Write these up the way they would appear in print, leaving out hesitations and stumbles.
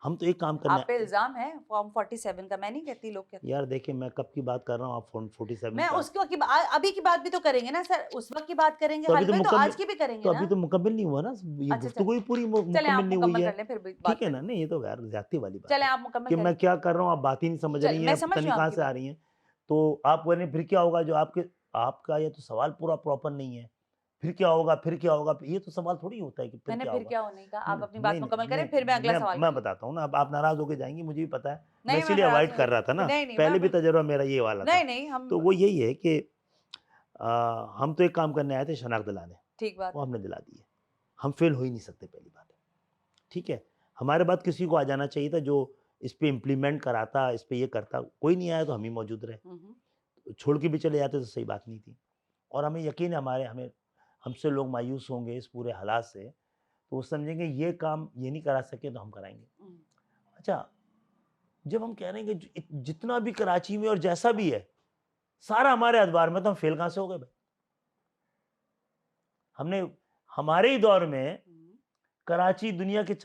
हम तो एक काम करना आप पे इल्जाम है फॉर्म 47 का, मैं नहीं कहती, लोग कहते हैं। यार देखिए मैं कब की बात कर रहा हूँ, आप फॉर्म 47 मैं का उसके वक्त की अभी की बात भी तो करेंगे ना सर, उस वक्त की बात करेंगे, तो अभी हल तो में तो मुकम्मल आज की भी तो करेंगे अभी ना। तो मुकम्मल नहीं हुआ ना, ये अच्छा गुफ्तगू ही पूरी चले मुकम्मल आप नहीं हुई मुकम्मल है। कर लें, फिर बात ठीक है ना? करेंगे। नहीं ये तो यार ज्यादती वाली बात चले है आप मुकम्मल कि मैं करिए। क्या कर रहा हूँ, आप बात ही नहीं समझ चल रही मैं हैं, समझ पता रही नहीं हूँ कहाँ आपकी से आ बात। रही हैं। तो आप बोले फिर क्या होगा, जो आपके आपका ये तो सवाल पूरा प्रॉपर नहीं है। फिर क्या होगा, फिर क्या होगा, ये तो सवाल थोड़ी होता है कि फिर मैंने क्या फिर होगा। क्या होने का, आप अपनी बात नहीं नहीं मुकम्मल करें, नहीं, फिर मैं अगला सवाल मैं करूंगी। बताता हूँ ना, अब आप नाराज होके जाएंगी, मुझे भी पता है। मैं नहीं मैं इसीलिए नाराज अवॉइड नहीं कर रहा था होगी, ना, नहीं नहीं पहले भी मैं तजर्बा मेरा ये वाला था। नहीं नहीं हम तो वो यही है कि हम तो एक काम करने आए थे, शनाख्त दिलाने, ठीक बात वो है। हमने दिला दी है। हम फेल हो ही नहीं सकते, पहली बात है। ठीक है, हमारे बाद किसी को आ जाना चाहिए था जो इस पे इम्प्लीमेंट कराता, इस पे ये करता, कोई नहीं आया तो हम ही मौजूद रहे। हम्म, छोड़ के भी चले जाते तो सही बात नहीं थी। और हमें यकीन है, हमारे हमें हमसे लोग मायूस होंगे इस पूरे हालात से, तो वो समझेंगे ये काम ये नहीं करा सके तो हम कराएंगे। हम्म, अच्छा, जब हम कह रहे हैं कि जितना भी कराची में और जैसा भी है सारा हमारे अखबार में, तो हम फेल कहां से हो गए भाई? हमने हमारे ही दौर में हम्म, कराची दुनिया के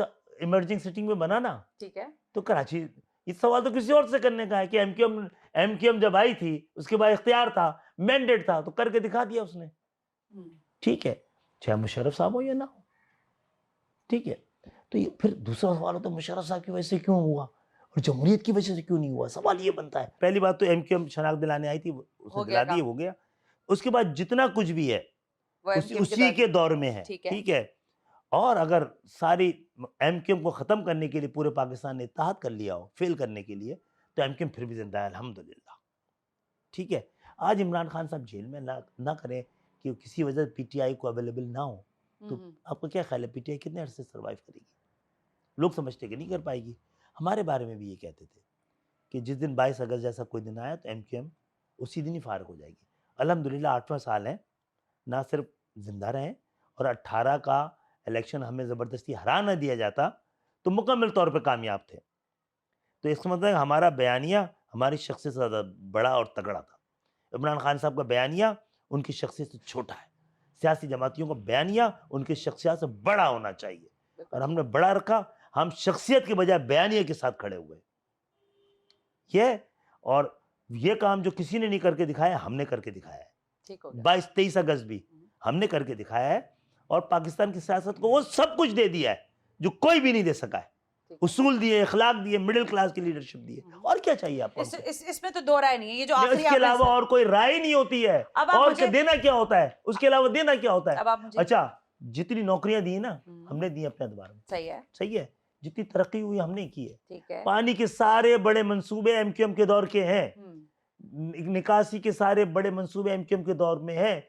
इमर्जिंग सिटी में बना ना, ठीक है। तो कराची, इस सवाल तो किसी और से करने का है कि एमक्यूएम जब आई थी उसके बाद इख्तियार था, मैंडेट था, तो करके दिखा दिया उसने। हम्म, ठीक है, चाहे मुशर्रफ साहब हो या ना हो। ठीक है, तो ये फिर दूसरा सवाल होता है मुशर्रफ साहब की वजह से क्यों हुआ और जमहूरियत की वजह से क्यों नहीं हुआ। सवाल ये बनता है। पहली बात तो एमक्यूएम शनाख्त दिलाने आई थी, उसने हो गया दिला दी, काम। हो गया। उसके बाद जितना कुछ भी है वो एमक्यूएम के उसी दौर के में। दौर में है। ठीक है। ठीक है, और अगर सारी एमक्यूएम को ख़त्म करने के लिए पूरे पाकिस्तान ने इत्तेहाद कर लिया हो फेल करने के लिए, तो एमक्यूएम फिर भी जिंदा है, अल्हम्दुलिल्लाह। ठीक है, आज इमरान खान साहब जेल में ना करें कि किसी वजह से पीटीआई को अवेलेबल ना हो, तो आपका क्या ख्याल है पीटीआई कितने अरसे सर्वाइव करेगी? लोग समझते कि नहीं कर पाएगी। हमारे बारे में भी ये कहते थे कि जिस दिन 22 अगस्त जैसा कोई दिन आया तो एमक्यूएम उसी दिन ही फारग हो जाएगी। अल्हम्दुलिल्लाह 8वां साल है, ना सिर्फ जिंदा रहे, और 18 का इलेक्शन हमें ज़बरदस्ती हरा ना दिया जाता तो मुकम्मल तौर पे कामयाब थे। तो इसका मतलब है हमारा बयानिया हमारी शख्सियत से ज़्यादा बड़ा और तगड़ा था। इमरान खान साहब का बयानिया उनकी शख्सियत से छोटा है। सियासी जमातियों का बयानिया उनकी शख्सियत से बड़ा होना चाहिए, बिल्कुल और ठीक। हमने बड़ा रखा। हम शख्सियत के बजाय बयानिया के साथ खड़े हुए। ये और ये काम जो किसी ने नहीं करके दिखाया, हमने करके दिखाया है। ठीक हो गया। 22-23 अगस्त भी हमने करके दिखाया है, और पाकिस्तान की सियासत को वो सब कुछ दे दिया है जो कोई भी नहीं दे सका है। उसूल दिए, अखलाक दिए, मिडिल क्लास की लीडरशिप दी है। और क्या चाहिए आपको हमसे? इसमें तो दो राय नहीं है, ये जो नहीं, आखिरी इसके आपने अलावा और कोई राय नहीं होती है। अब आप और मुझे देना क्या होता है उसके अलावा? देना क्या होता है? अब आप मुझे अच्छा, जितनी नौकरियां दी ना हम्म, हमने दी अपने अखबार में, सही है। सही है। जितनी तरक्की हुई हमने की है। ठीक है। पानी के सारे बड़े मंसूबे एमक्यूएम के दौर के हैं। हम्म, निकासी के सारे बड़े मंसूबे एमक्यूएम के दौर में हैं।